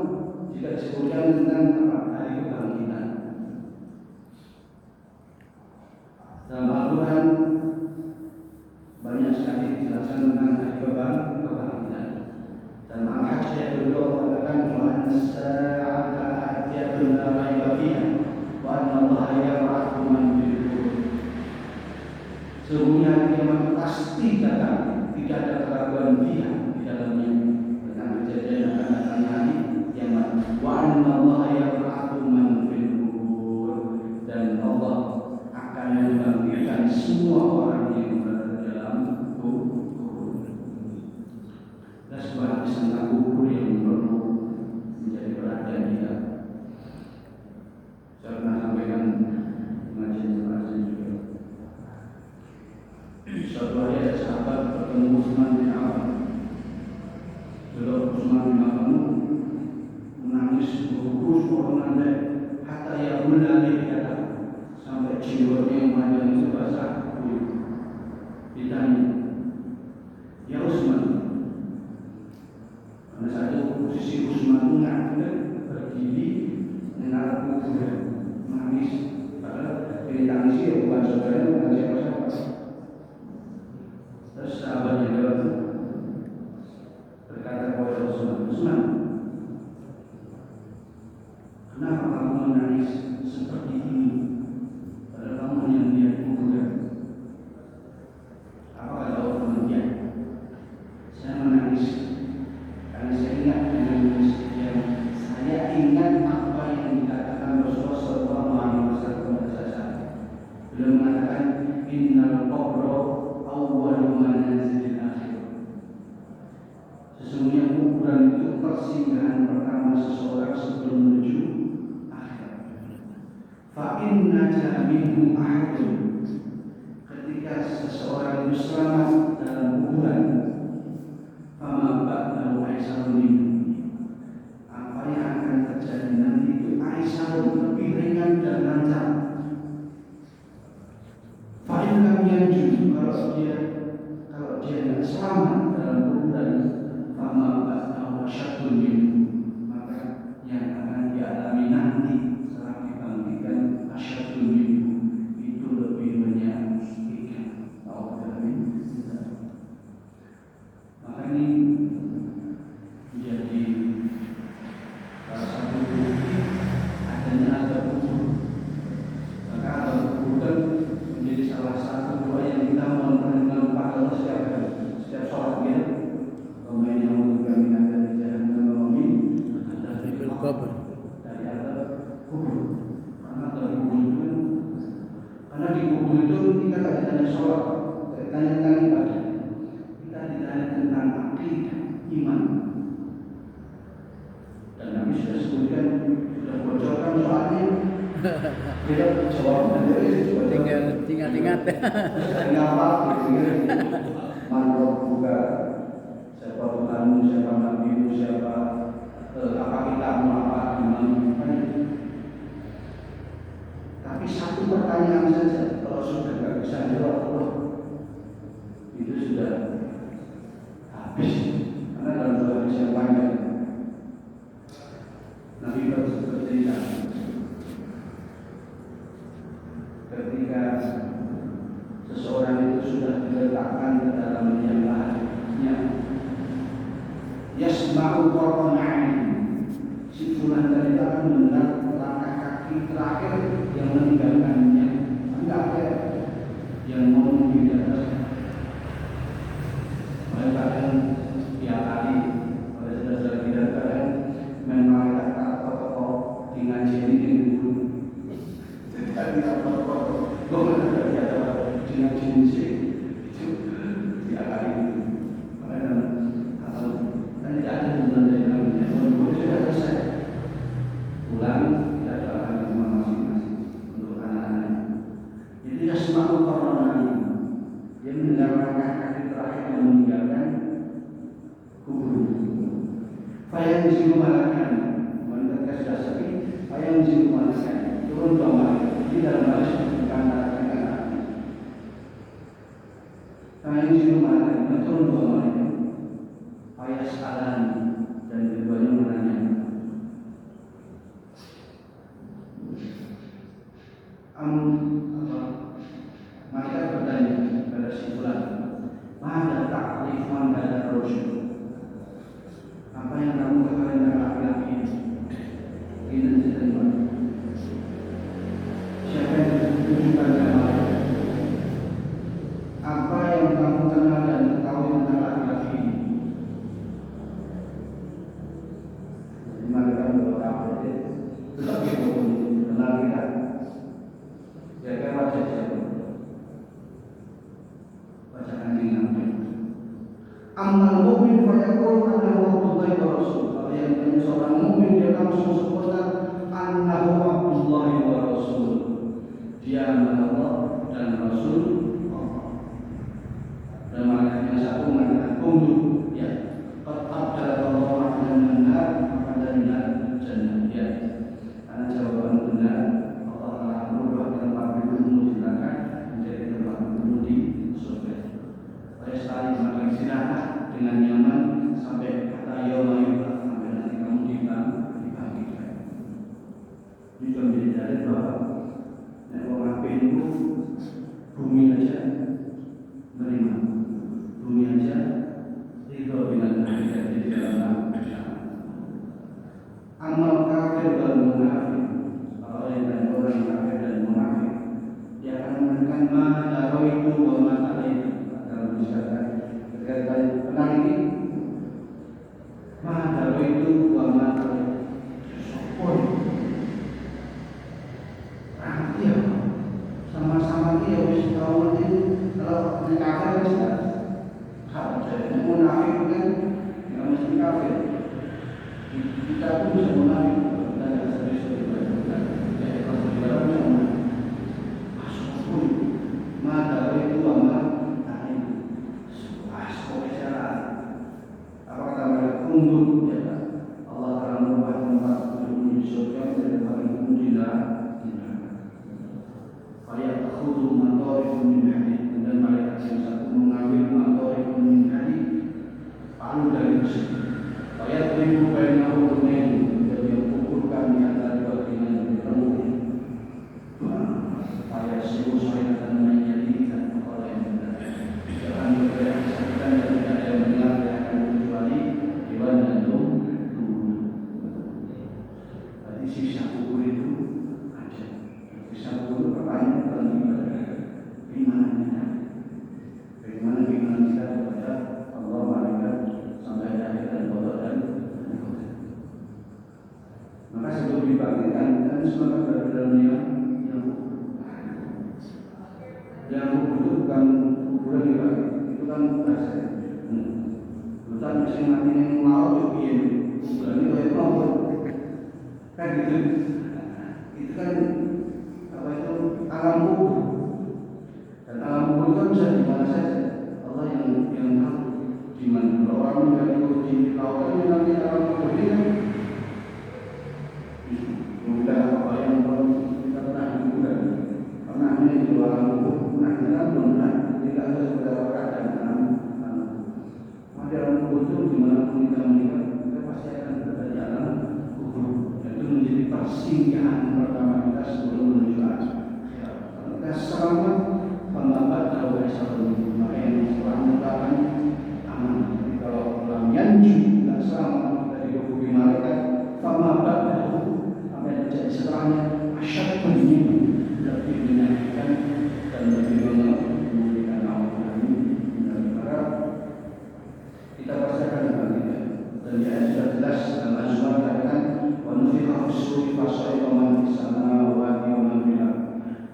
jika disebutkan tentang apa hari kebangkitan dalam Al-Quran banyak sekali dijelaskan tentang hari kebangkitan. Dan Al-Hajj ayat 2 mengatakan wa as-sa'ata atiyatun la raiba fiha wa anna Allaha yab'atsu man fil qubur. Sesungguhnya kiamat pasti datang, tidak ada keraguan dia di dalamnya tentang kejadian akan datangnya hari kiamat. Wa anna Allaha yab'atsu man fil qubur, dan Allah akan membangkitkan semua orang yang berada dalam kubur. Dan sebuah tentang kubur yang perlu menjadi perhatian kita. Saya pernah sampaikan pengajian juga. Suatu hari ada sahabat bertemu Utsman bin Affan. Karena satu posisi Utsman berdiri mengarah kubur menangis. Padahal ini tangis ya bukan saudaranya, bukan siapa-siapa. Terus sahabatnya lewat berkata kepada Utsman, kenapa kamu menangis seperti ini? Padahal kamu hanya melihat kuburan. Apa kata Utsman? Ya, saya menangis karena saya ingat dengan yang saya ingat apa yang dikatakan Rasulullah SAW kepada saya. Beliau mengatakan, Innal qabra awwalu manazilil akhir. Sesungguhnya kuburan itu persinggahan pertama seseorang sebelum menuju akhirat. Fa inna minhum ahadun. Ketika seseorang itu selamat dalam kuburan, fama ba'dahu aisarun minhu. Apa yang akan terjadi nanti itu aisarun, lebih ringan dan lancar. Fa in lam yanju, kalau dia tidak selamat dalam kuburan, fama ba'dahu asyaddun minhu. Maka yang akan dialami nanti setelah dibangkitkan asyaddun minhu, itu lebih menyakitkan. Maka ini menjadi salah satu bukti adanya azab kubur. Maka azab kubur kan menjadi salah satu doa yang kita mohonkan kepada Allah setiap hari, setiap sholat kita. Kemudian yang kami ada di jalan kami dari kubur. Dari azab kubur. Karena dari kubur itu, karena di kubur itu kita tidak ditanya sholat, tidak ditanya tentang ibadah, kita ditanya tentang akidah, iman. Dan kami sudah sebutkan, sudah bocorkan soalnya. Kita jawab Tinggal ingat. Tinggal apa? Manroh buka. Siapa Tuhanmu, siapa Nabimu, siapa apa kitabmu, apa imanmu. Tapi satu pertanyaan saja, kalau sudah tidak bisa jawab Allah, itu sudah habis. Karena dalam dua hadis yang panjang, Nabi bercerita ketika seseorang itu sudah diletakkan ke dalam liang lahatnya, yasma'u qarqan, si fulan tadi akan mendengar langkah kaki terakhir yang meninggalkannya. Tidak ada yang mau memindahkan. Mereka akan tiap hari pada saudara kita kadang memang kata tokoh di ngaji ini dulu. Jadi apa-apa, gue mendengar dia ada di ngaji itu tiap hari itu. Karena kalau tidak ada hubungan dari namanya, kalau sudah selesai pulang tidak ada akan rumah masing-masing untuk anak-anak. Jadi dia semakin orang dia mendengar langkah kaki terakhir yang meninggalkan kubur. Fayang jiru malakan, ketika sudah sepi, fayang jiru malakan turun dua malaikat di dalam baris bukan malakan api. Fayang jiru malakan turun dua malaikat, fayas alan dan keduanya menanya. Malaikat bertanya kepada si fulan, "Mada ta'rif man hadha ar-rajul?" Apa yang kamu katakan tentang laki-laki ini? Ini cerita. Siapa yang ditunjukkan kepada apa yang kamu kenal dan ketahui tentang laki-laki ini? Jadi malaikat berkata, tetapi kenal kita. Kira-kira wajah siapa? Wajah anjing Nabi. Amal mukmin fayaqul annahu Abdullah wa Rasul. Kalau yang menjadi seorang mukmin dia langsung sebutkan annahu Abdullah wa Rasul. Dia adalah Allah dan Rasul Allah. Dan malaikat yang satu mengatakan tunduk, ya. Qad abdallahu dan benar pada benar jannah. Ya. Karena jawaban benar Allah telah berubah tempat dudukmu di neraka menjadi tempat duduk di surga. Oleh sekali maka istirahat dengan nyaman sampai kata yauma itu wa ma ta'alaitu. Dalam misalkan ketika ditanya tenang ini, ma itu wa ma ta'alaitu. Sopon. Arti apa? Sama-sama dia wis tahu itu kalau di kafir kan jelas. Kalau jadi munafik kan nggak mesti kafir. Kita pun bisa munafik. Kita nggak serius beribadah. Jadi kalau beribadah bisa munafik. Masuk pun. Maka itu amat tadi. Masuk kesalahan. Apa kata mereka? Undur ya. Allah telah membuat tempat untuk di surga dan paling tidak. Ayat khudu mantorikun min hadid, dan malaikat yang satu mengambil mantorikun min hadid, palu dari besi. Ayat ribu bainahu dunain, dan yang pukulkan di antara dua dengan bertemu. Ayat seribu syaitan menjadi dan Allah yang benar. Jangan bergerak syaitan dan tidak ada yang benar akan kecuali hewan dan tumbuh. Tadi siksa kubur itu ada. Siksa kubur pertanyaan bagaimana kita kepada Allah malaikat sampai akhir dan kodok dan maka sebelum dibangkitkan kan semangat berada dalam yang kubur itu bukan kuburan dibangkit, itu kan bahasa bukan mesin mati yang laut juga kuburan itu kayak nombor kan gitu. Itu kan apa itu alam kubur. Dan alam kubur itu bisa di mana saja. Allah yang tahu di mana. Kalau orang menjadi di laut itu nanti alam kubur ini kan mudah apa yang kita pernah di kuburan. Karena ini di alam kubur, nah kita kan belum pernah. Tidak ada sekedar keadaan alam. Maka di alam kubur itu di mana pun kita meninggal, kita pasti akan berada di alam kubur. Dan itu menjadi persinggahan pertama kita sebelum menuju akhirat. Kita selamat pendapat kalau bersama maka yang selamat akan aman. Jadi kalau dalam yanji tidak selamat dari hubungi malaikat, pendapat apa yang terjadi setelahnya asyad bunyi lebih menyakitkan dan lebih memberikan awan ini daripada kita rasakan begitu. Dan dia sudah jelas dalam Al-Quran katakan wa nufiqa fis-suri fasaiqa man fis samawati wa man fil ardh.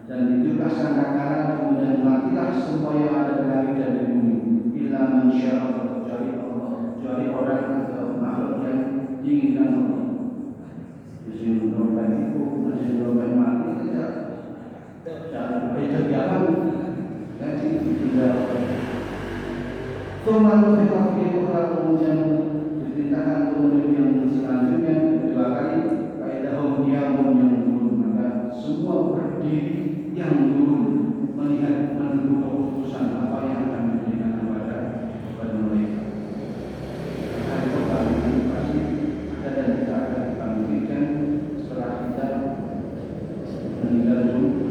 Dan itulah sangkakala kemudian matilah semua yang ada di langit dan di bumi. Illa man syaa Allah, kecuali Allah, kecuali orang atau makhluk yang diinginkan Allah. Di sini menurut itu, di sini menurut mati tidak kegiatan. Jadi tidak. Kemudian kita kemudian diceritakan kemudian yang selanjutnya kedua kali kaidahum yaum yang turun, maka semua berdiri yang turun melihat menunggu keputusan apa yang akan diberikan kepada mereka. Hari pertama ini pasti ada dan kita akan dibangkitkan setelah kita meninggal dunia.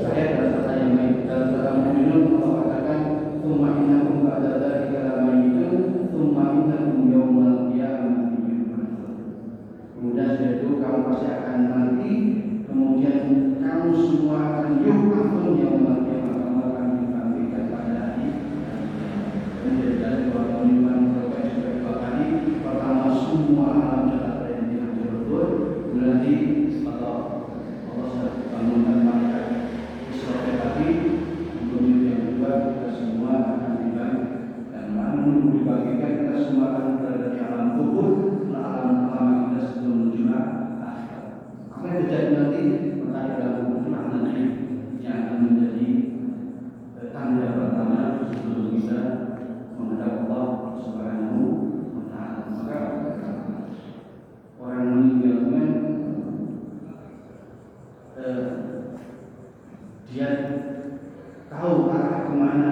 Saya dalam kata yang baik dalam Mu'minun Allah katakan tsumma innakum ba'da dzalika lamayitun tsumma innakum yaumal qiyamati yub'atsun. Kemudian setelah itu kamu pasti akan mati, kemudian kamu semua akan yub'atsun yaumal qiyamah, kamu akan dibangkitkan pada hari kiamat. Dari bahwa iman terbaik sebagai dua kali. Pertama semua alam jagat yang dihancur, berarti Allah sudah bangunkan malaikat Israfil tadi. Kemudian yang kedua kita semua akan dibangkitkan, dan namun dibangkitkan kita semua akan berada di alam kubur, alam pertama kita sebelum menuju akhirat. Apa yang terjadi nanti berada dalam kubur nanti yang akan menjadi tanda pertama sebelum kita menghadap Allah Subhanahu wa Ta'ala. Maka orang meninggalnya dia tahu arah kemana.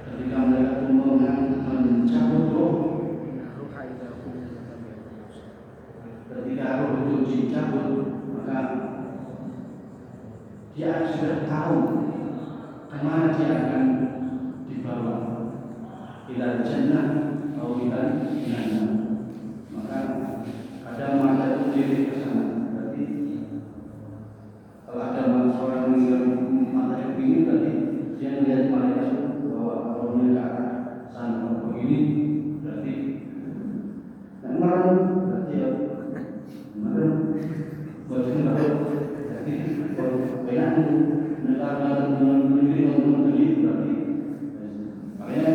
Ketika mereka mencabut roh, ketika roh itu dicabut, maka dia sudah tahu kemana dia akan dibawa, ila jannah atau ila jannah. Maka ada masa itu diri ke sana. Berarti kalau ada seorang meninggal mata yang begini, berarti dia melihat malaikat itu bahwa rohnya ke arah sana begini, berarti merem, berarti ya merem, berarti banyak negara berdiri berarti. Makanya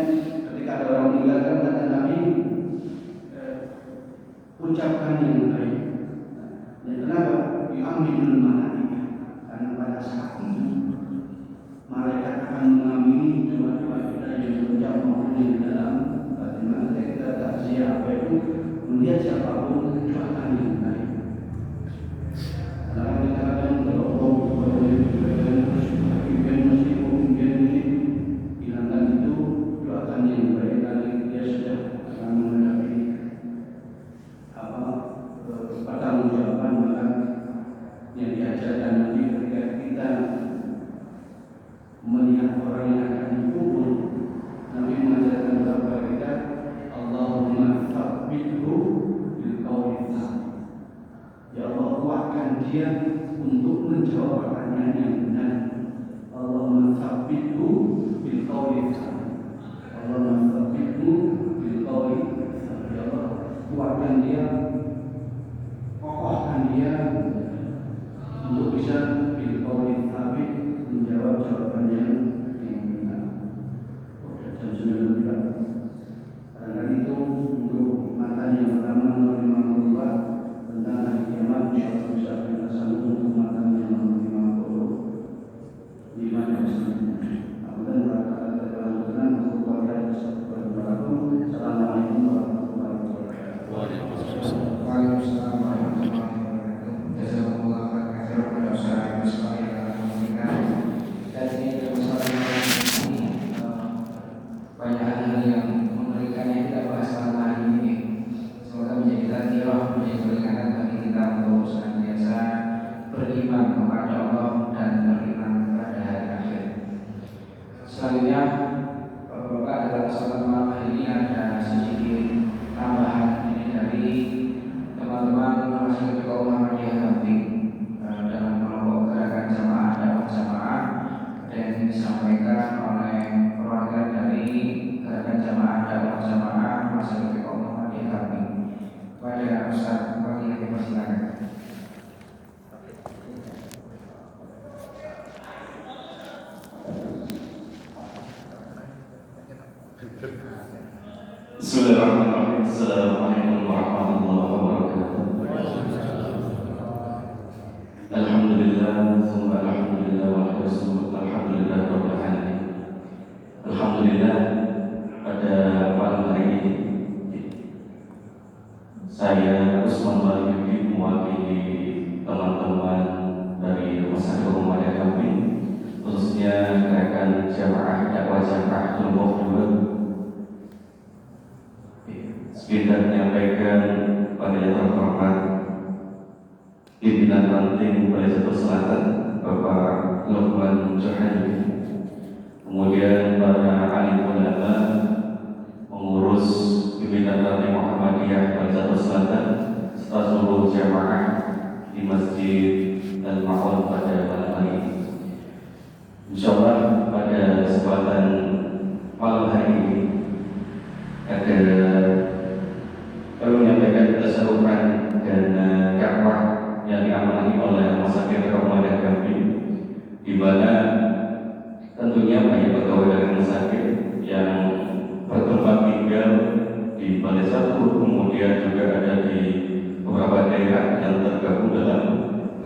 ketika ada orang meninggal kan kata Nabi, ucapkan yang baik. Dan kenapa? Diambil malaika, karena pada saat itu malaikat akan mengamini doa-doa kita yang berucap maupun yang dalam. Bagaimana kita tak siapa itu melihat siapapun ucapkan yang baik. Karena kita akan berdoa hilangkan itu, doakan yang baik karena dia sudah akan menghadapi pertanggungjawaban. Maka yang diajarkan nanti ketika kita melihat orang yang akan dikubur, Nabi mengajarkan kepada kita, Allahumma tsabbithu bil qawli tsabit. Ya Allah, kuatkan dia untuk menjawab pertanyaan yang benar. Allahumma tsabbithu bil qawli tsabit. Allahumma tsabbithu bil qawli tsabit. Ya Allah, kuatkan dia, kokohkan dia untuk bisa bil qawli tsabit, menjawab jawaban yang benar. Jam 9 juga. Karena itu untuk matanya yang pertama menerima Allah tentang hari kiamat, insyaallah bisa kita sambung untuk matanya yang menerima Allah di mana sebenarnya. Kemudian kata-kata benar untuk keluarga Assalamualaikum warahmatullahi wabarakatuh. Waalaikumsalam warahmatullahi wabarakatuh. Jazakumullah khairan kepada Ustaz Ismail yang memberikan. Dan ini masalah ini banyak hal yang memberikan yang tidak bahas pada hari ini. Semoga menjadi tazkirah, menjadi peringatan bagi kita untuk senantiasa beriman kepada Allah dan beriman kepada hari akhir. Selanjutnya, Bapak dalam kesempatan malam hari ini ada sedikit tambahan ini dari teman-teman mahasiswa kaum Muhammadiyah Gambing dalam kelompok gerakan jamaah dakwah jamaah, dan disampaikan oleh perwakilan dari gerakan jamaah dakwah jamaah mahasiswa kaum Muhammadiyah Gambing. Pada Ustaz kami dipersilakan. Bismillahirrahmanirrahim. Assalamualaikum warahmatullahi wabarakatuh. Alhamdulillah, summa alhamdulillah, wa alhamdulillah rabbil alamin. Alhamdulillah, pada malam hari ini saya Usman Wahyudi mewakili teman-teman dari Rumah Sakit Muhammadiyah Gambing, khususnya gerakan jamaah dakwah jamaah kelompok 2, sekitar menyampaikan pada yang terhormat pimpinan ranting Balai Jatuh Selatan Bapak Luqman Johani, kemudian para alim ulama mengurus pimpinan ranting Muhammadiyah Balai Jatuh Selatan serta seluruh jamaah di Masjid Al-Ma'un pada malam hari ini. Insyaallah pada kesempatan malam hari ini ada menyampaikan tasawufan dan dakwah yang diamanahi oleh Rumah Sakit Muhammadiyah Gambing, di mana tentunya banyak pegawai dari rumah sakit yang bertempat tinggal di Balai 1, kemudian juga ada di beberapa daerah yang tergabung dalam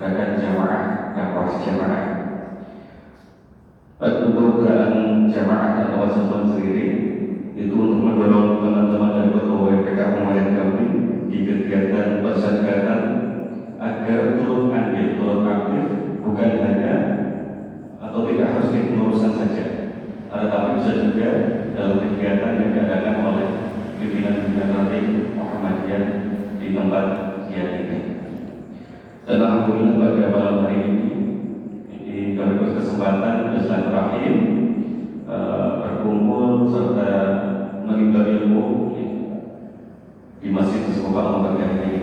gerakan jamaah dakwah jamaah. Untuk gerakan jamaah dakwah jamaah sendiri itu untuk mendorong teman-teman dan pegawai PKK Muhammadiyah Gambing di kegiatan persyaratan agar turut andil, turut aktif, bukan hanya atau tidak harus di pengurusan saja, tetapi bisa juga dalam kegiatan yang diadakan oleh pimpinan-pimpinan ranting Muhammadiyah di tempat yang ini. Dan alhamdulillah pada malam hari ini kami berkesempatan bersilaturahim, berkumpul serta menimba ilmu di Masjid Muhammadiyah ini.